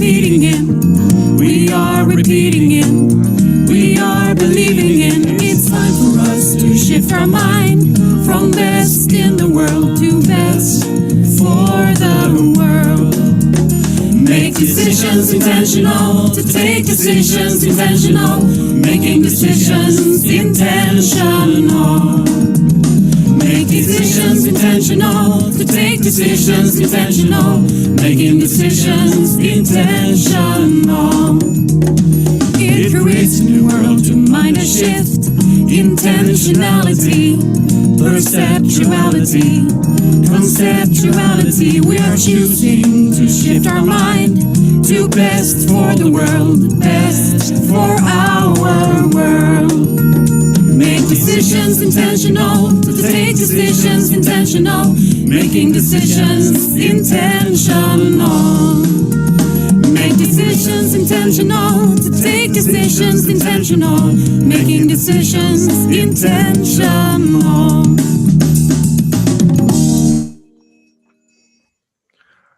repeating in. We are repeating in. We are believing in. It's time for us to shift our mind from best in the world to best for the world. Make decisions intentional, to take decisions intentional, making decisions intentional. Make decisions intentional, to take decisions intentional, making decisions intentional. It creates a new world to mind a shift, intentionality, perceptuality, conceptuality. We are choosing to shift our mind to best for the world, best for our world. Make decisions intentional, to take decisions intentional, making decisions intentional. Make decisions intentional, to take decisions intentional, making decisions intentional.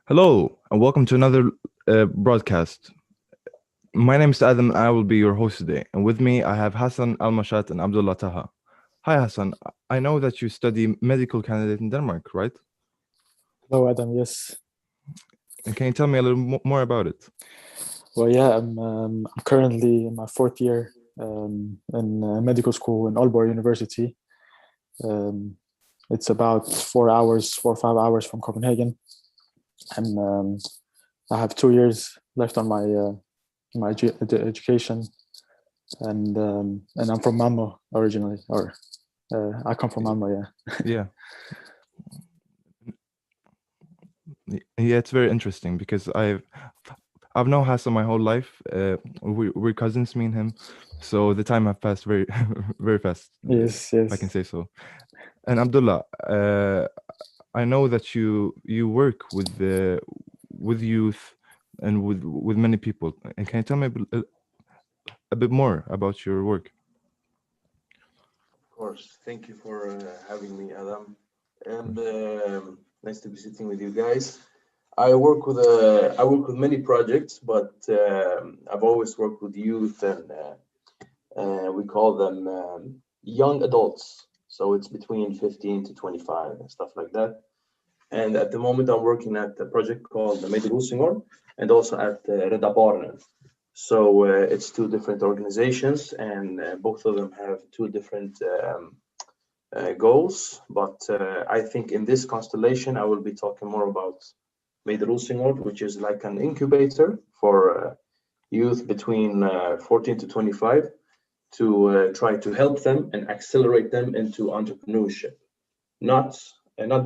Hello, and welcome to another broadcast. My name is Adam, and I will be your host today. And with me, I have Hassan Al-Mashat and Abdullah Taha. Hi, Hassan. I know that you study medical candidate in Denmark, right? Hello, Adam. Yes. And can you tell me a little more about it? Well, yeah, I'm currently in my fourth year in medical school in Aalborg University. It's about 4 or 5 hours from Copenhagen, and I have 2 years left on my education. And I'm from Malmö originally, or I come from Malmö. Yeah. Yeah, it's very interesting because I've known Hassan my whole life. We're cousins, me and him, so the time have passed very, very fast. Yes. If I can say so. And Abdullah, I know that you work with youth and with many people. And can you tell me a bit more about your work? Of course. Thank you for having me, Adam. And nice to be sitting with you guys. I work with many projects, but I've always worked with youth, and we call them young adults. So it's between 15 to 25 and stuff like that. And at the moment, I'm working at a project called the Medrosingor and also at Rädda Barnen. So it's two different organizations, and both of them have two different goals. But I think in this constellation, I will be talking more about Medrosingor, which is like an incubator for youth between 14 to 25 to try to help them and accelerate them into entrepreneurship. Not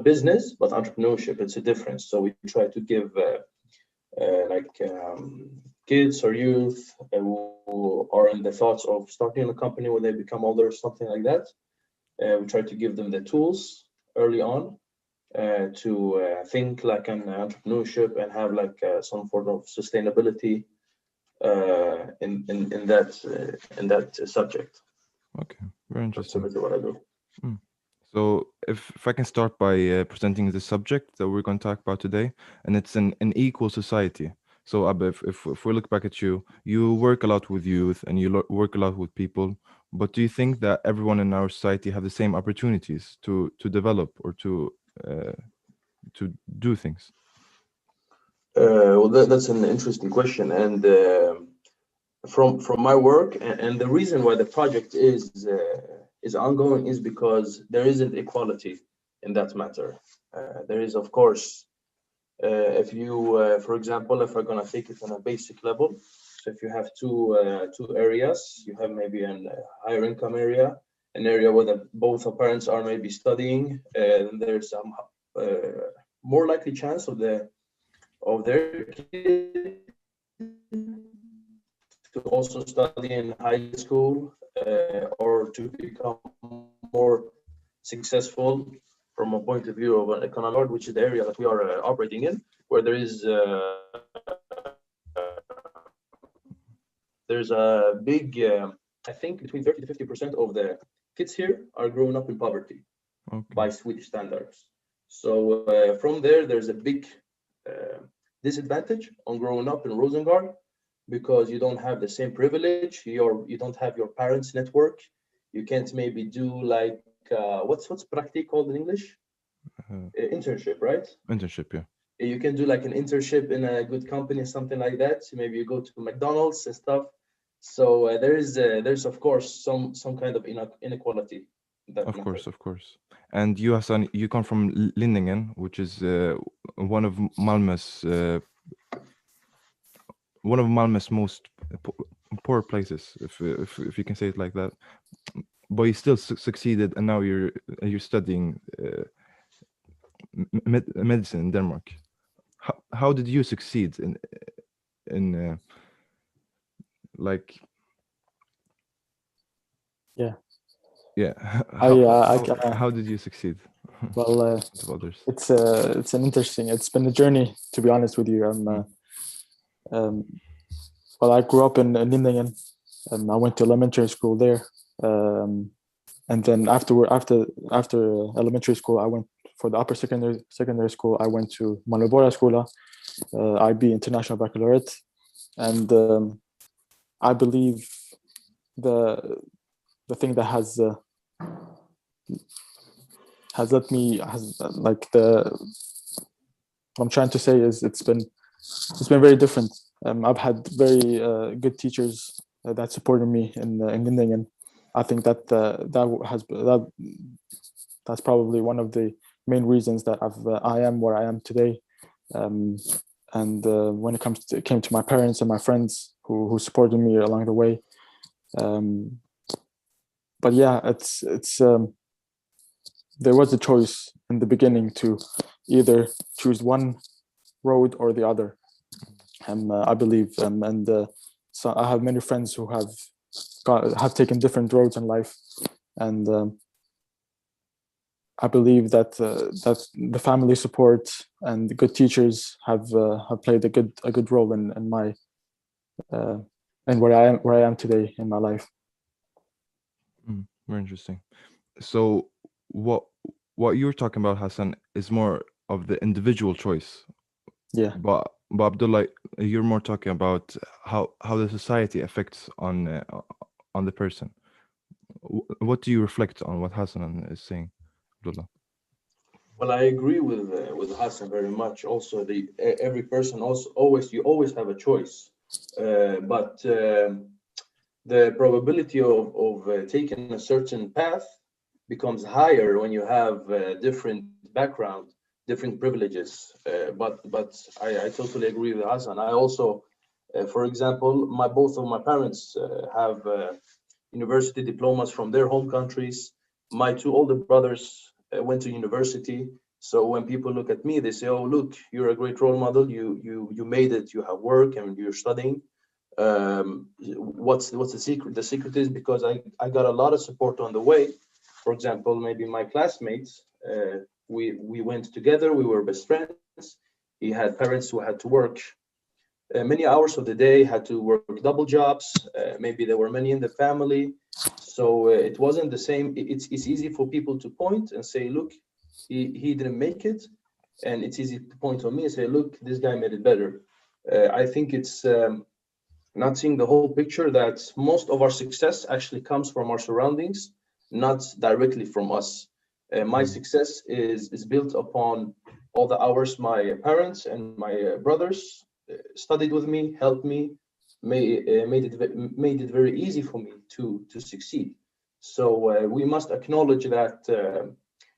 business, but entrepreneurship. It's a difference. So we try to give kids or youth who are in the thoughts of starting a company when they become older, something like that. We try to give them the tools early on to think like an entrepreneurship and have like some form of sustainability in that subject. Okay, very interesting. That's what I do. So if I can start by presenting the subject that we're going to talk about today, and it's an equal society. So Abba, if we look back at you, you work a lot with youth and you work a lot with people, but do you think that everyone in our society have the same opportunities to develop or to do things? Well, that's an interesting question, and from my work, and the reason why the project is ongoing is because there isn't equality in that matter. There is, of course, if you, for example, if we're gonna take it on a basic level, so if you have two areas, you have maybe a higher income area, an area where both the parents are maybe studying, and there's some more likely chance of their kids to also study in high school or to become more successful from a point of view of an economic, which is the area that we are operating in, where there's a big, I think between 30 to 50% of the kids here are growing up in poverty. Okay. By Swedish standards. So from there's a big disadvantage on growing up in Rosengard because you don't have the same privilege. You don't have your parents' network. You can't maybe do like what's practice called in English? Uh, Internship, right? internship, yeah. You can do like an internship in a good company, something like that. So maybe you go to McDonald's and stuff. So there's of course some kind of inequality in that Of matter. course, of course. And you, Hassan, you come from Lindingen, which is one of Malmö's most poor places, if you can say it like that. But you still succeeded, and now you're studying medicine in Denmark. How did you succeed in like? Yeah. Yeah. How did you succeed? Well, To others. it's been a journey, to be honest with you. Well, I grew up in Nijmegen, and I went to elementary school there. And then after elementary school, I went for the upper secondary school. I went to Malmöborgarskola, IB International Baccalaureate, and I believe the thing that has let me what I'm trying to say is it's been very different. I've had very good teachers that supported me in Nijmegen. I think that's probably one of the main reasons that I am where I am today. And when it came to my parents and my friends who supported me along the way. But yeah, it's there was a choice in the beginning to either choose one road or the other. I believe, so I have many friends who have taken different roads in life, and I believe that the family support and the good teachers have played a good role in my and where I am today in my life. Very interesting. So what you're talking about, Hassan, is more of the individual choice. Yeah. But Abdullah, you're more talking about how the society affects on the person. What do you reflect on what Hassan is saying, Abdullah? Well, I agree with Hassan very much. Also, every person you always have a choice, but the probability of taking a certain path becomes higher when you have different background, different privileges. But I totally agree with Hassan. I also, for example, both of my parents have university diplomas from their home countries. My two older brothers went to university. So when people look at me, they say, "Oh, look, you're a great role model. You made it. You have work and you're studying." What's the secret? The secret is because I got a lot of support on the way. For example, maybe my classmates, we went together. We were best friends. He had parents who had to work many hours of the day, had to work double jobs. Maybe there were many in the family. So it wasn't the same. It's easy for people to point and say, look, he didn't make it. And it's easy to point on me and say, look, this guy made it better. I think it's not seeing the whole picture that most of our success actually comes from our surroundings, not directly from us. My success is built upon all the hours my parents and my brothers studied with me, helped me, made it very easy for me to succeed. So we must acknowledge that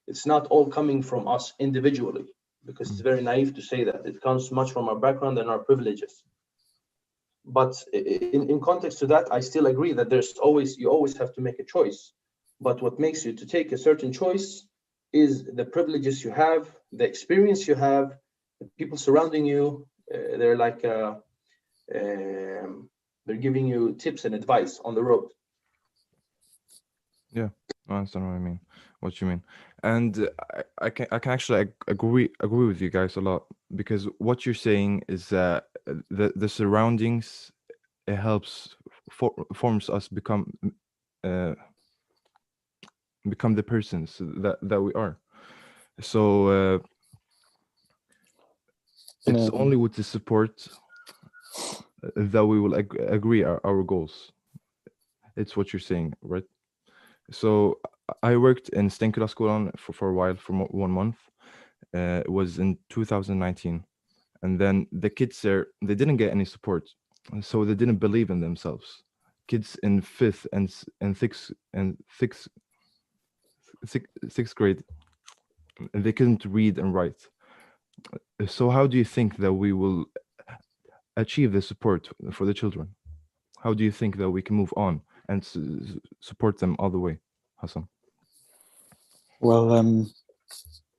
it's not all coming from us individually, because it's very naive to say that. It comes much from our background and our privileges. But in context to that, I still agree that you always have to make a choice. But what makes you to take a certain choice is the privileges you have, the experience you have, the people surrounding you. They're like they're giving you tips and advice on the road. Yeah, I understand what you mean, and I can actually agree with you guys a lot, because what you're saying is that the surroundings, it helps forms us become the persons that we are. So it's a- only with the support that we will agree our goals. It's what you're saying, right? So I worked in Stenkelasskolan for a while, for 1 month. It was in 2019, and then the kids there, they didn't get any support, so they didn't believe in themselves. Kids in fifth and sixth grade, they couldn't read and write. So how do you think that we will achieve the support for the children? How do you think that we can move on and support them all the way, Hassan? Well,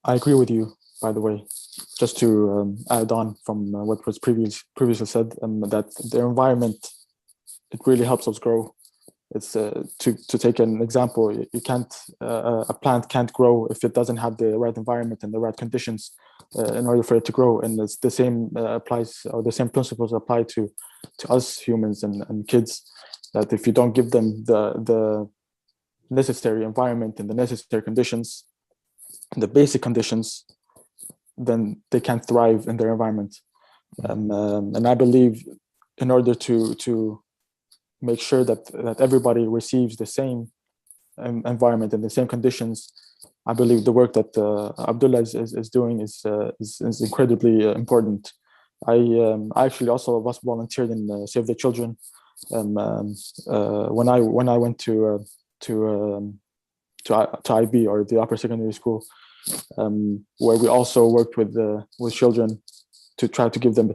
I agree with you, by the way. Just to add on from what was previously said, that the environment, it really helps us grow. It's to take an example, you can't a plant can't grow if it doesn't have the right environment and the right conditions in order for it to grow. And it's the same applies, or the same principles apply to us humans and kids, that if you don't give them the necessary environment and the necessary conditions, the basic conditions, then they can't thrive in their environment. And I believe in order to make sure that everybody receives the same environment and the same conditions, I believe the work that Abdullah is doing is incredibly important. I actually also was volunteered in Save the Children when I went to IB, or the upper secondary school, where we also worked with children to try to give them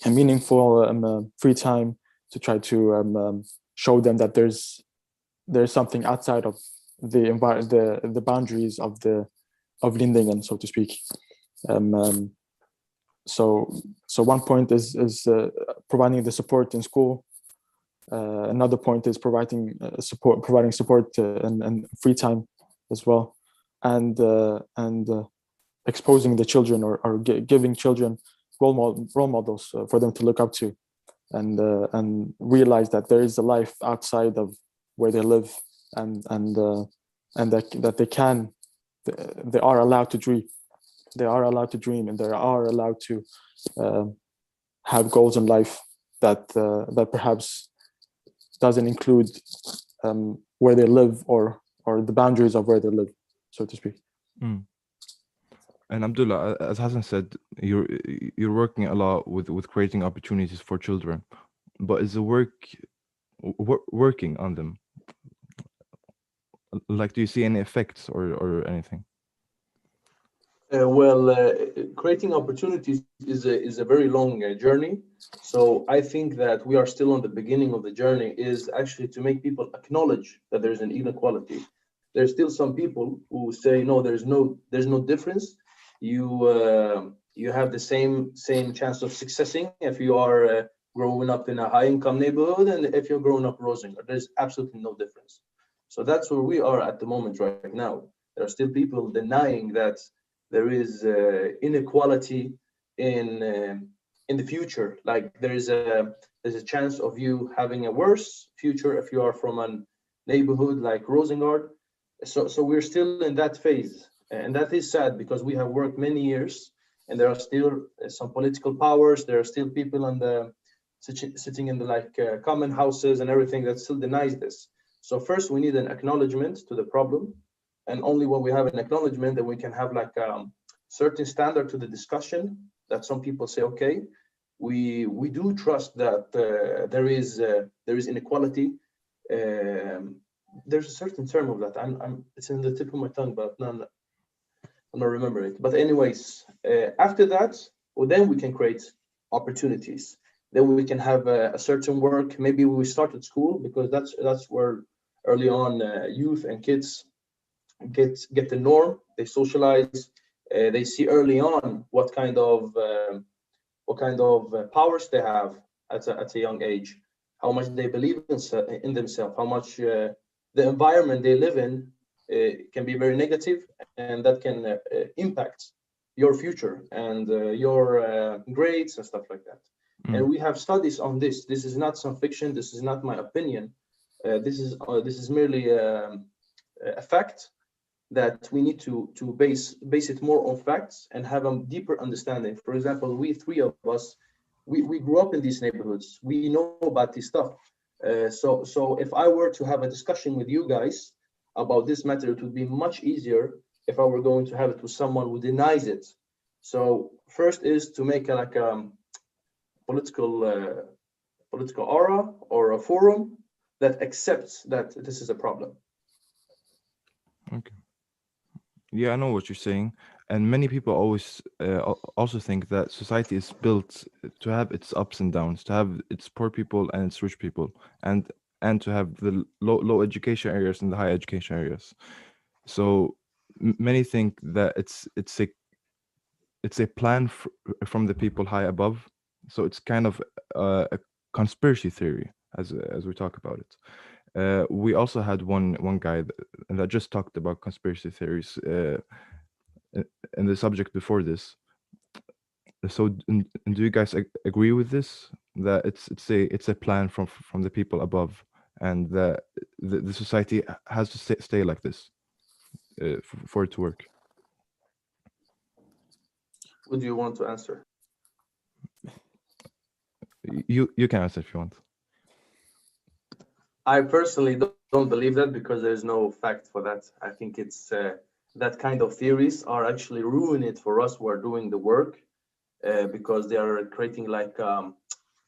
a meaningful free time, to try to show them that there's something outside of the boundaries of Lindingen, so to speak. So one point is providing the support in school. Another point is providing support and free time as well, and exposing the children, or giving children role models for them to look up to, and realize that there is a life outside of where they live, and that they are allowed to dream. They are allowed to dream, and they are allowed to have goals in life that perhaps doesn't include where they live, or the boundaries of where they live, so to speak. And Abdullah, as Hassan said, you're working a lot with creating opportunities for children, but is the working on them? Like, do you see any effects or anything? Creating opportunities is a very long journey. So I think that we are still on the beginning of the journey, is actually to make people acknowledge that there's an inequality. There's still some people who say, no, there's no difference. You have the same chance of successing if you are growing up in a high income neighborhood, and if you're growing up Rosengård, there's absolutely no difference. So that's where we are at the moment right now. There are still people denying that there is inequality in the future. Like there's a chance of you having a worse future if you are from a neighborhood like Rosengård. So we're still in that phase, and that is sad, because we have worked many years, and there are still some political powers. There are still people on the sitting in the common houses and everything that still denies this. So first we need an acknowledgement to the problem. And only when we have an acknowledgement, then we can have like a certain standard to the discussion, that some people say, okay, we do trust that there is inequality. There's a certain term of that. It's in the tip of my tongue, but I'm not remembering it. But anyways, after that, well, then we can create opportunities. Then we can have a certain work. Maybe we start at school, because that's where early on youth and kids get the norm. They socialize. They see early on what kind of powers they have at a young age, how much they believe in themselves, how much the environment they live in can be very negative, and that can impact your future and your grades and stuff like that. And we have studies on this. This is not some fiction. This is not my opinion. This is merely a fact. that we need to base it more on facts and have a deeper understanding. For example, we three of us, we grew up in these neighborhoods. We know about this stuff. So if I were to have a discussion with you guys about this matter, it would be much easier if I were going to have it with someone who denies it. So first is to make like a political aura or a forum that accepts that this is a problem. Okay. Yeah, I know what you're saying, and many people always also think that society is built to have its ups and downs, to have its poor people and its rich people, and to have the low education areas and the high education areas. So many think that it's a plan from the people high above. So it's kind of a conspiracy theory, as we talk about it. We also had one guy that just talked about conspiracy theories in the subject before this. So do you guys agree with this, that it's a plan from the people above, and that the society has to stay like this for it to work? Who do you want to answer? You can answer if you want. I personally don't believe that, because there's no fact for that. I think it's that kind of theories are actually ruining it for us who are doing the work, because they are creating like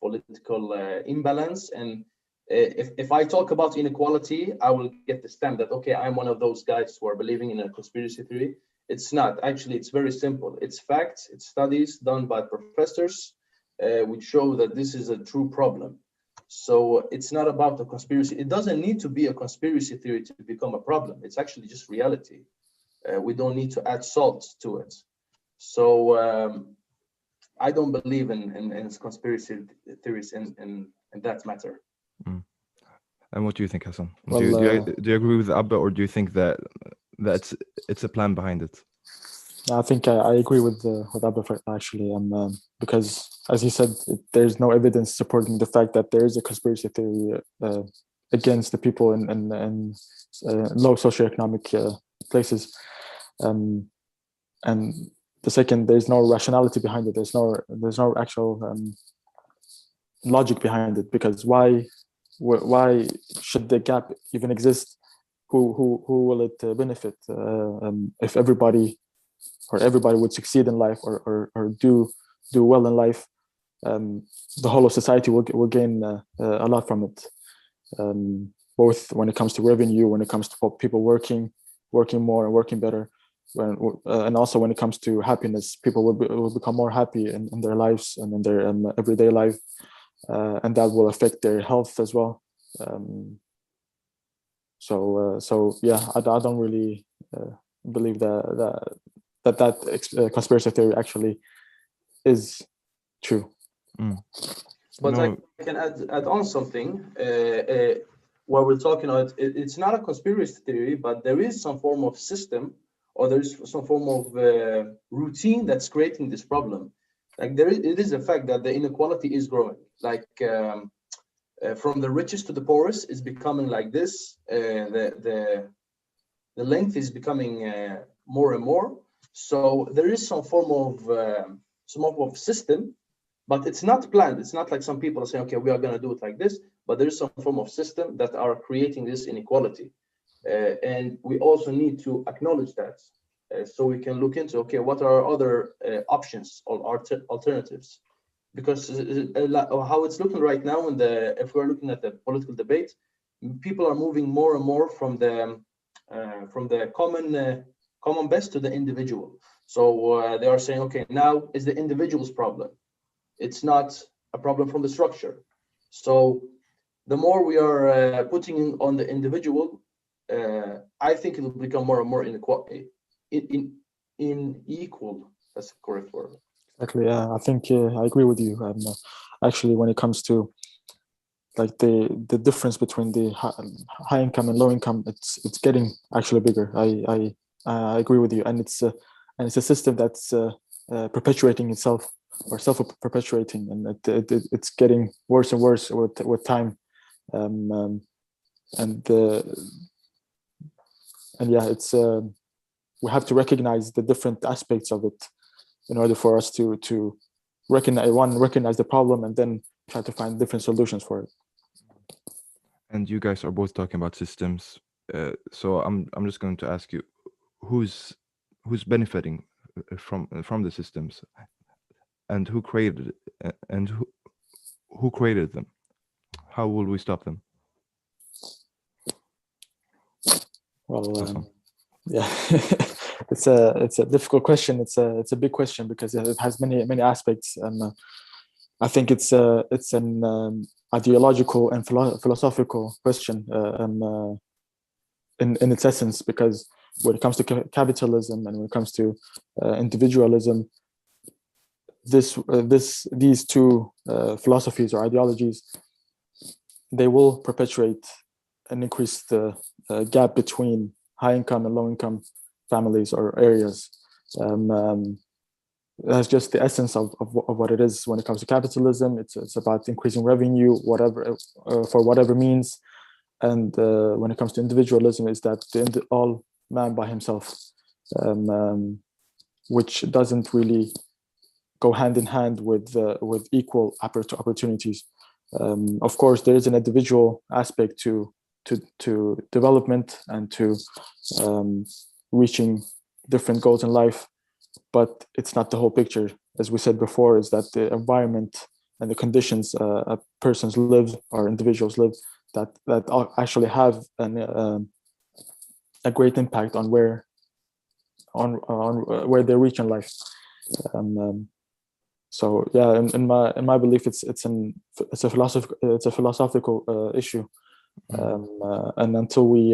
political imbalance. And if I talk about inequality, I will get the stamp that, okay, I'm one of those guys who are believing in a conspiracy theory. It's not. Actually, it's very simple. It's facts, it's studies done by professors which show that this is a true problem. So it's not about the conspiracy. It doesn't need to be a conspiracy theory to become a problem. It's actually just reality. We don't need to add salt to it. So I don't believe in conspiracy theories in that matter. Mm. And what do you think, Hassan? Well, do you agree with Abba, or do you think that it's a plan behind it? I think I agree with Abba actually, because as he said, there's no evidence supporting the fact that there is a conspiracy theory against the people in low socioeconomic places, and the second, there's no rationality behind it. There's no actual logic behind it, because why should the gap even exist? Who will it benefit if everybody would succeed in life or do well in life? The whole of society will gain a lot from it, both when it comes to revenue, when it comes to people working more and working better, and also when it comes to happiness. People will become more happy in their lives and in their everyday life, and that will affect their health as well. So yeah, I don't really believe that conspiracy theory actually is true. Mm. But No. I can add on something. While we're talking about it, it's not a conspiracy theory, but there is some form of system, or there is some form of routine that's creating this problem. Like it is a fact that the inequality is growing. Like from the richest to the poorest is becoming like this. The length is becoming more and more. So there is some form of system, but it's not planned. It's not like some people are saying, okay, we are going to do it like this, but there is some form of system that are creating this inequality. And we also need to acknowledge that, so we can look into, okay, what are other options or alternatives? Because how it's looking right now, if we're looking at the political debate, people are moving more and more from the common best to the individual. So they are saying, okay, now is the individual's problem. It's not a problem from the structure. So the more we are putting on the individual, I think it will become more and more unequal. That's the correct word. Exactly. Yeah, I think I agree with you. Actually, when it comes to like the difference between the high income and low income, it's getting actually bigger. I agree with you, and it's a system that's perpetuating itself, or self-perpetuating, and it's getting worse and worse with time, and yeah, it's we have to recognize the different aspects of it in order for us to recognize the problem and then try to find different solutions for it. And you guys are both talking about systems. So I'm just going to ask you, who's benefiting from the systems, and who created it, and who created them? How will we stop them? Well, Hassan. yeah, it's a difficult question. It's a big question because it has many aspects, and I think it's an ideological and philosophical question in its essence, because when it comes to capitalism and when it comes to individualism, these two philosophies or ideologies, they will perpetuate and increase the gap between high income and low income families or areas. That's just the essence of what it is when it comes to capitalism. It's about increasing revenue, for whatever means. And when it comes to individualism, is that all man by himself, which doesn't really go hand in hand with equal opportunities. Of course, there is an individual aspect to development and to reaching different goals in life, but it's not the whole picture. As we said before, is that the environment and the conditions persons live or individuals live that actually have a great impact on where they reach in life. So yeah, in my belief, it's a philosophical issue, and until we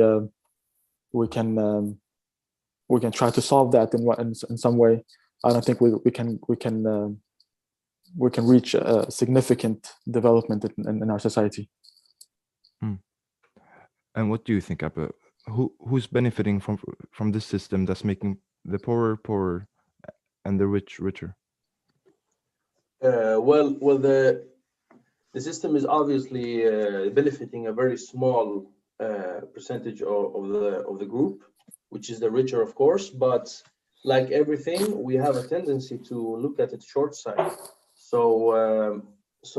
can try to solve that in some way, I don't think we can reach a significant development in our society. And what do you think, Abba? Who's benefiting from this system that's making the poorer and the rich richer? Well, the system is obviously benefiting a very small percentage of the group, which is the richer, of course. But like everything, we have a tendency to look at its short side. So,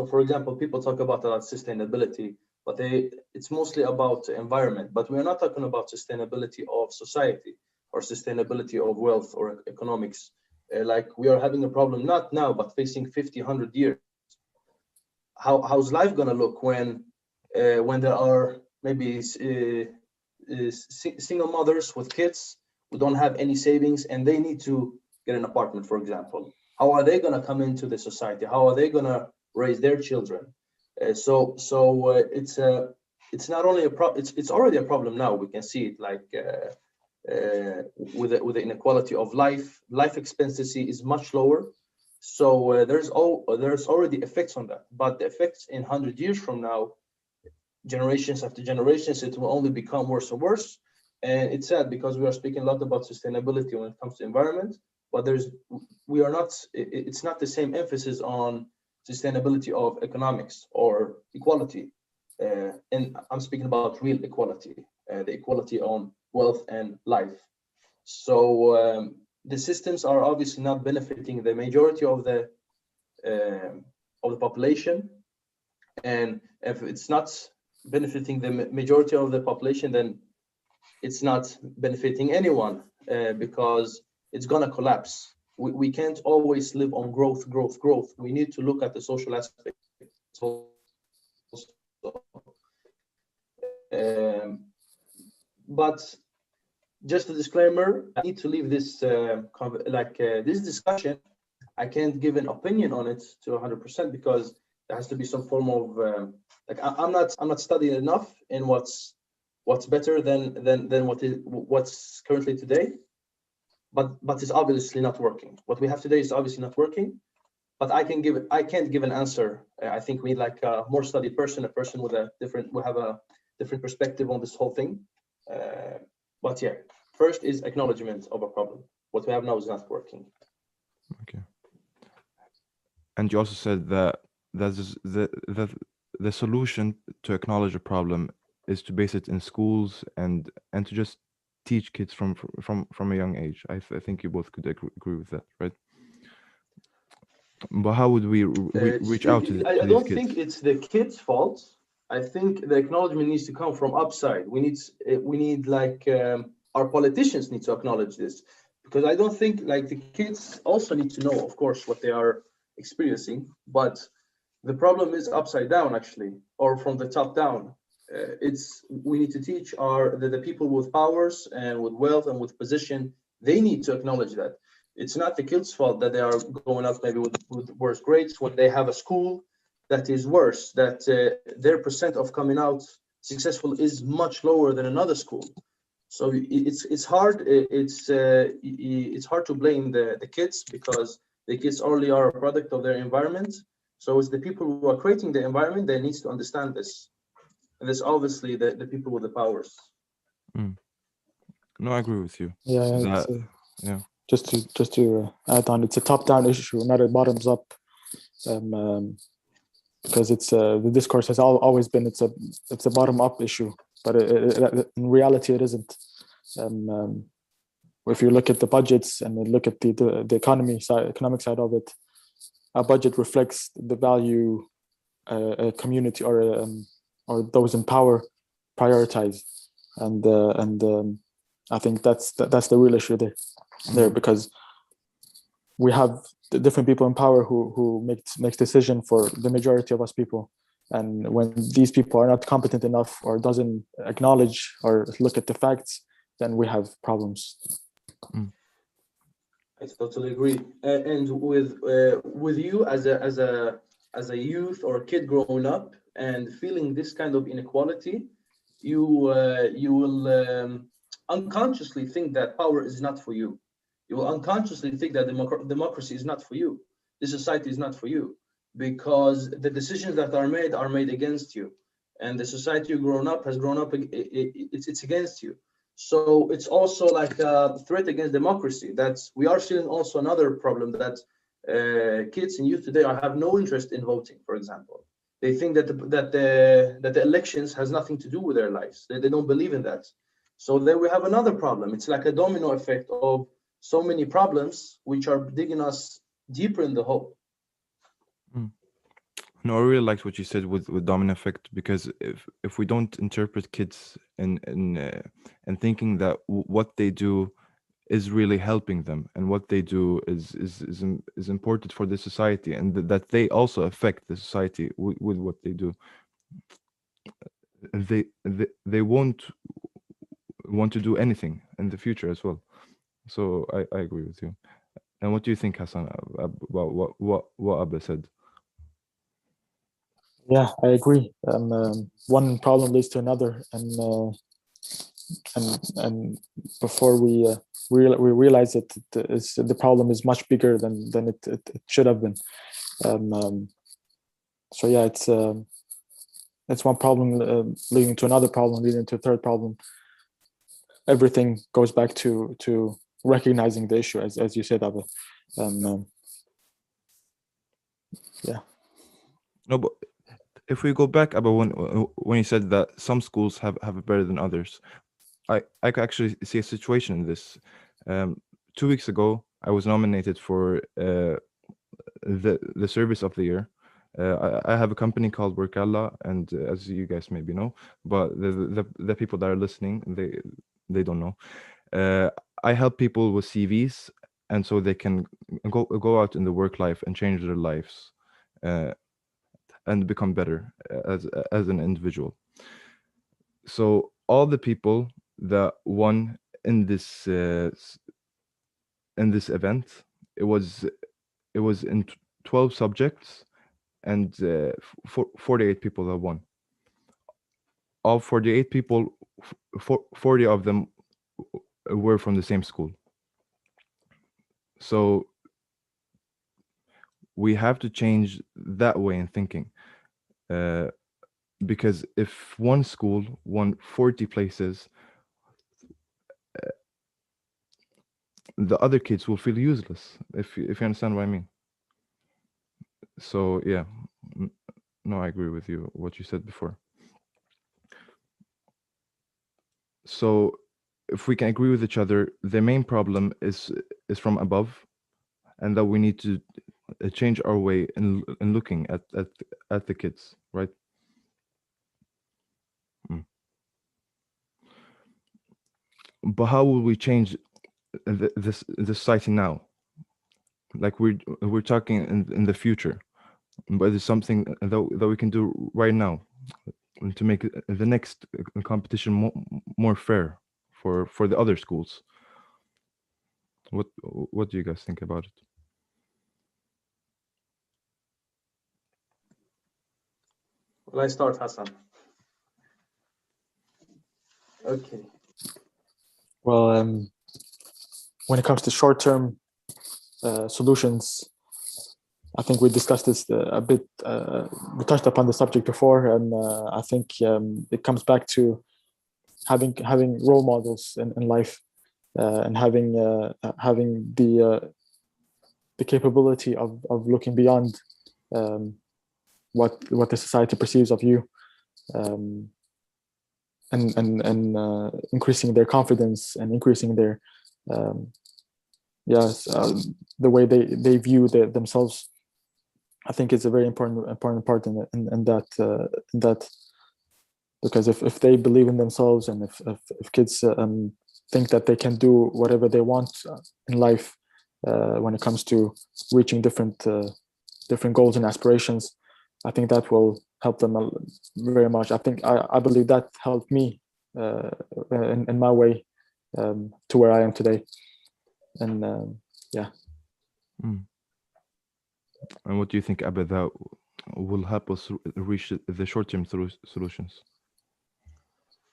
for example, people talk about sustainability, but it's mostly about environment. But we're not talking about sustainability of society or sustainability of wealth or economics. Like we are having a problem not now, but facing 50, 100 years. How's life gonna look when there are maybe single mothers with kids who don't have any savings and they need to get an apartment, for example? How are they gonna come into the society? How are they gonna raise their children? It's not only it's already a problem now. We can see it like. With the inequality of life expectancy is much lower, so there's already effects on that. But the effects in 100 years from now, generations after generations, it will only become worse and worse. And it's sad because we are speaking a lot about sustainability when it comes to environment, but it's not the same emphasis on sustainability of economics or equality. And I'm speaking about real equality, the equality on wealth and life. So the systems are obviously not benefiting the majority of the population, and if it's not benefiting the majority of the population, then it's not benefiting anyone because it's gonna collapse. We can't always live on growth. We need to look at the social aspect. But just a disclaimer, I need to leave this this discussion. I can't give an opinion on it to 100% because there has to be some form of I'm not studying enough in what's better than what's currently today. But it's obviously not working. What we have today is obviously not working. But I can't give an answer. I think we need like a more studied person, a person with a different perspective on this whole thing. But yeah, first is acknowledgement of a problem. What we have now is not working. Okay. And you also said that the solution to acknowledge a problem is to base it in schools and to just teach kids from a young age. I think you both could agree with that, right? But how would we reach out to, I to these don't kids? think it's the kids' fault. I think the acknowledgement needs to come from upside. We need like our politicians need to acknowledge this, because I don't think like the kids also need to know, of course, what they are experiencing, but the problem is upside down actually, or from the top down. It's we need to teach the people with powers and with wealth and with position. They need to acknowledge that it's not the kids' fault that they are going up maybe with worse grades when they have a school that is worse, that their percent of coming out successful is much lower than another school. So it's hard. It's hard to blame the kids, because the kids only are a product of their environment. So it's the people who are creating the environment that needs to understand this, and it's obviously the people with the powers. No, I agree with you. Yeah, it's, That yeah. just to add on, it's a top-down issue, not a bottoms-up, because it's the discourse has always been it's a bottom-up issue, but in reality it isn't. If you look at the budgets and then look at the economic side of it, a budget reflects the value a community or those in power prioritize, and I think that's the real issue there, because we have the different people in power who makes decision for the majority of us people, and when these people are not competent enough or doesn't acknowledge or look at the facts, then we have problems. I totally agree. And with you as a youth or a kid growing up and feeling this kind of inequality, you will unconsciously think that power is not for you. You will unconsciously think that democracy is not for you. The society is not for you, because the decisions that are made against you, and the society you've grown up has grown up. It's against you. So it's also like a threat against democracy. That's we are seeing also another problem that kids and youth today have no interest in voting. For example, they think that the elections has nothing to do with their lives. They don't believe in that. So then we have another problem. It's like a domino effect of so many problems which are digging us deeper in the hole. No, I really liked what you said with domino effect, because if we don't interpret kids in thinking that what they do is really helping them, and what they do is important for the society, and that they also affect the society with what they do, they won't want to do anything in the future as well. So I agree with you. And what do you think, Hassan, about what Abba said? Yeah, I agree. One problem leads to another, and before we realize it, the problem is much bigger than it should have been. So yeah, it's one problem leading to another problem, leading to a third problem. Everything goes back to recognizing the issue, as you said, Abba. Yeah. No, but if we go back about when you said that some schools have it better than others, I could actually see a situation in this. 2 weeks ago, I was nominated for the service of the year. I have a company called Workalla, and as you guys maybe know, but the people that are listening, they don't know. I help people with CVs, and so they can go out in the work life and change their lives. And become better as an individual. So all the people that won in this event, it was in 12 subjects, and 48 people that won. All 48 people, 40 of them were from the same school. So we have to change that way in thinking. Because if one school won 40 places, the other kids will feel useless, if you understand what I mean. So yeah, no, I agree with you, what you said before. So if we can agree with each other, the main problem is from above, and that we need to change our way in looking at the kids, right? But how will we change the society now? Like we're talking in the future, but it's something that we can do right now to make the next competition more fair for the other schools. What do you guys think about it? Will I start, Hassan? Okay. Well, when it comes to short-term solutions, I think we discussed this a bit. We touched upon the subject before, and I think it comes back to having role models in life, and having the capability of looking beyond what the society perceives of you, and increasing their confidence and increasing their the way they view themselves. I think it's a very important part in that, because if they believe in themselves, and if kids think that they can do whatever they want in life, when it comes to reaching different goals and aspirations, I think that will help them very much. I believe that helped me in my way to where I am today, and yeah. And what do you think, Abba, that will help us reach the short-term solutions?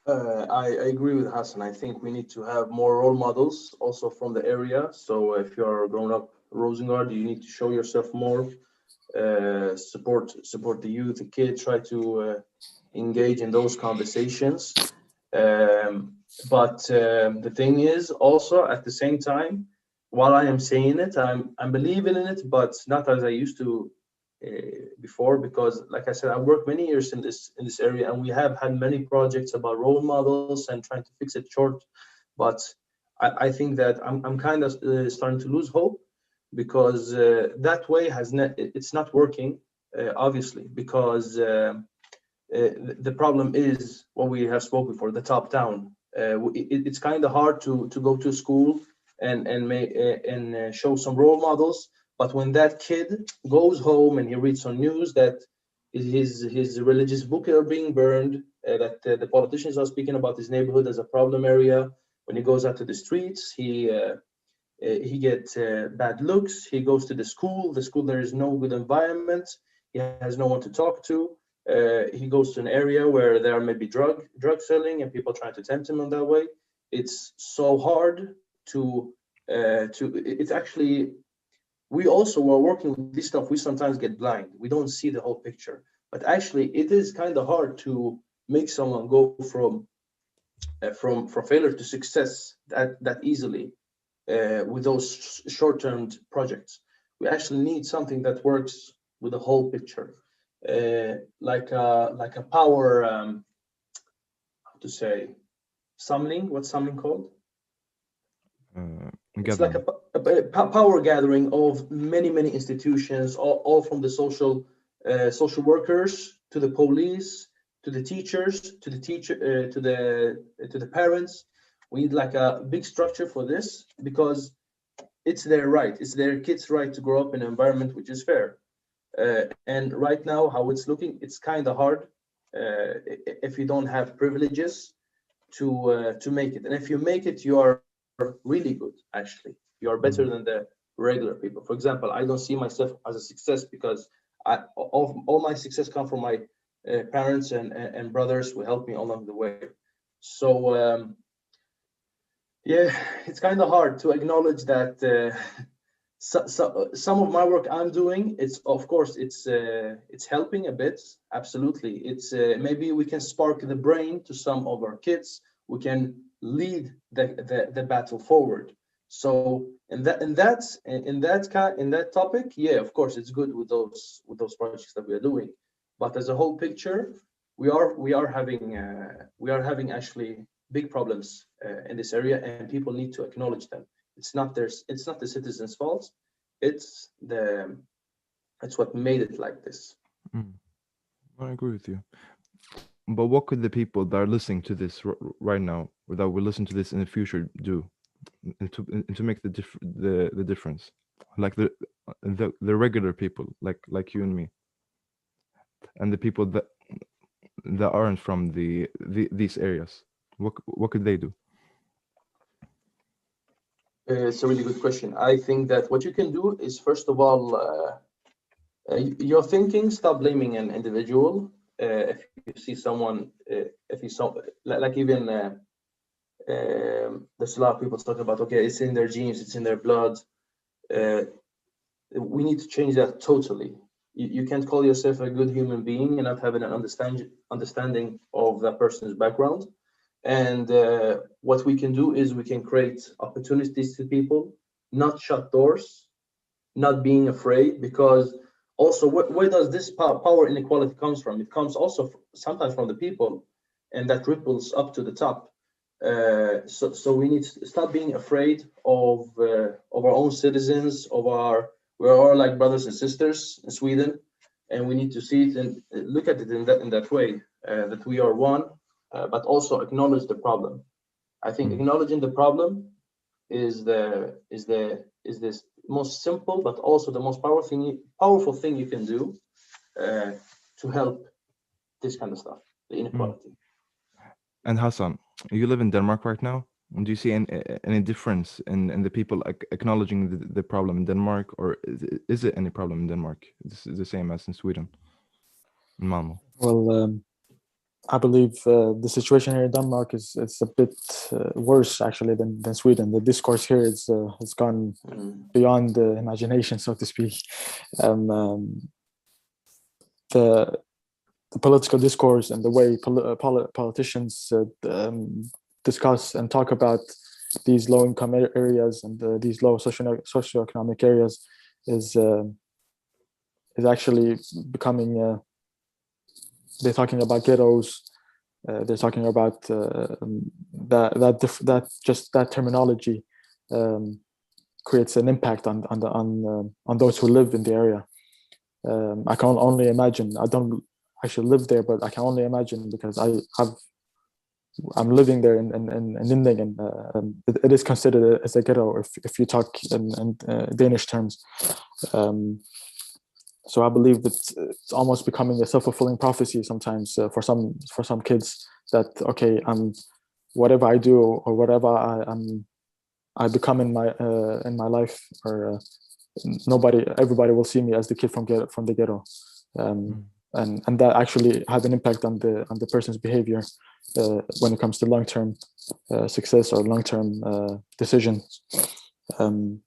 I agree with Hassan. I think we need to have more role models also from the area. So if you're growing up Rosengard, you need to show yourself more, support the youth, the kids, try to engage in those conversations. But the thing is also, at the same time, while I am saying it, I'm believing in it, but not as I used to before, because like I said, I worked many years in this area, and we have had many projects about role models and trying to fix it short. But I think that I'm kind of starting to lose hope, because that way it's not working, obviously, because the problem is what we have spoken before, the top down. It's kind of hard to go to school and show some role models. But when that kid goes home and he reads on news that his religious books are being burned, that the politicians are speaking about his neighborhood as a problem area, when he goes out to the streets, he gets bad looks. He goes to the school there is no good environment. He has no one to talk to. He goes to an area where there are maybe drug selling and people trying to tempt him in that way. It's so hard to it's actually, we also, while working with this stuff, we sometimes get blind. We don't see the whole picture. But actually, it is kind of hard to make someone go from failure to success that easily with those short-term projects. We actually need something that works with the whole picture, like a power, how to say, summoning. What's summoning called? It's like a power gathering of many institutions, all from the social workers to the police to the teachers to the parents. We need like a big structure for this, because it's their right, it's their kids' right to grow up in an environment which is fair. And right now, how it's looking, it's kind of hard if you don't have privileges to make it. And if you make it, you are really good. Actually, you are better than the regular people. For example, I don't see myself as a success, because all my success come from my parents and brothers who helped me along the way. So yeah, it's kind of hard to acknowledge that some of my work I'm doing, it's of course it's helping a bit. Absolutely, it's maybe we can spark the brain to some of our kids. We can lead the battle forward. So in that topic, yeah, of course it's good with those projects that we are doing. But as a whole picture, we are having actually big problems in this area, and people need to acknowledge them. It's not the citizens' fault. It's what made it like this. I agree with you. But what could the people that are listening to this right now, or that will listen to this in the future, do and to make the difference? Like the regular people, like you and me, and the people that aren't from these areas. What could they do? It's a really good question. I think that what you can do is, first of all, your thinking, stop blaming an individual. If you see someone, if you saw, like even there's a lot of people talking about, okay, it's in their genes, it's in their blood. We need to change that totally. You can't call yourself a good human being and not having an understanding of that person's background. And what we can do is we can create opportunities to people, not shut doors, not being afraid, because also where does this power inequality comes from? It comes also sometimes from the people, and that ripples up to the top. So we need to stop being afraid of our own citizens, we're all like brothers and sisters in Sweden, and we need to see it and look at it in that way, that we are one, but also acknowledge the problem. I think acknowledging the problem is this most simple, but also the most powerful thing you can do to help this kind of stuff, the inequality. And Hassan, you live in Denmark right now. Do you see any difference in the people acknowledging the problem in Denmark, or is it any problem in Denmark? This is the same as in Sweden, in Malmo. Well, I believe the situation here in Denmark is a bit worse actually than Sweden. The discourse here has gone beyond the imagination, so to speak. The political discourse and the way politicians discuss and talk about these low-income areas and these low socioeconomic areas is actually becoming. They're talking about ghettos. They're talking about that terminology creates an impact on those who live in the area. I can only imagine. I don't actually live there, but I can only imagine because I'm living there in Nindingen, and it is considered as a ghetto if you talk in Danish terms. So I believe that it's almost becoming a self-fulfilling prophecy sometimes for some kids, that okay, whatever I do or whatever I become in my life, or everybody will see me as the kid from the ghetto, and that actually have an impact on the person's behavior when it comes to long-term success or long-term decisions.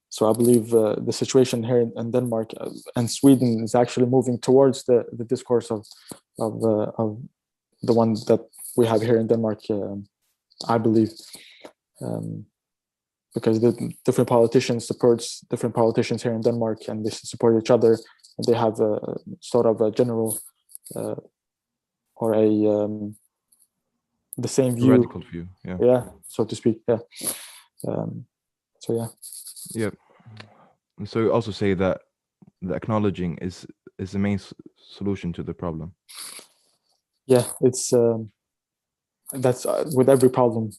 So I believe the situation here in Denmark and Sweden is actually moving towards the discourse of the one that we have here in Denmark. I believe, because the different politicians supports different politicians here in Denmark, and they support each other, and they have a sort of a general or the same view, radical view, yeah, so to speak, yeah. So yeah. Yeah. So you also say that the acknowledging is the main solution to the problem. Yeah, it's that's with every problem.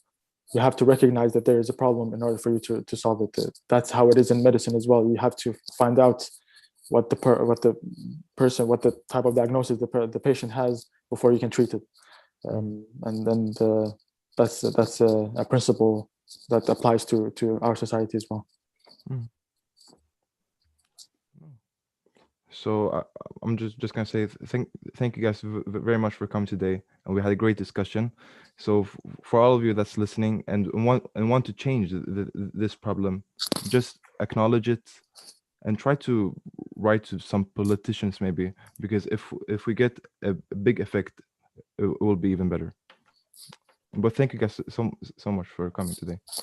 You have to recognize that there is a problem in order for you to solve it. That's how it is in medicine as well. You have to find out what the type of diagnosis the patient has before you can treat it, and then that's a principle that applies to our society as well. So I'm just gonna say thank you guys very much for coming today, and we had a great discussion. So for all of you that's listening and want to change this problem, just acknowledge it and try to write to some politicians maybe, because if we get a big effect, it will be even better. But thank you guys so much for coming today.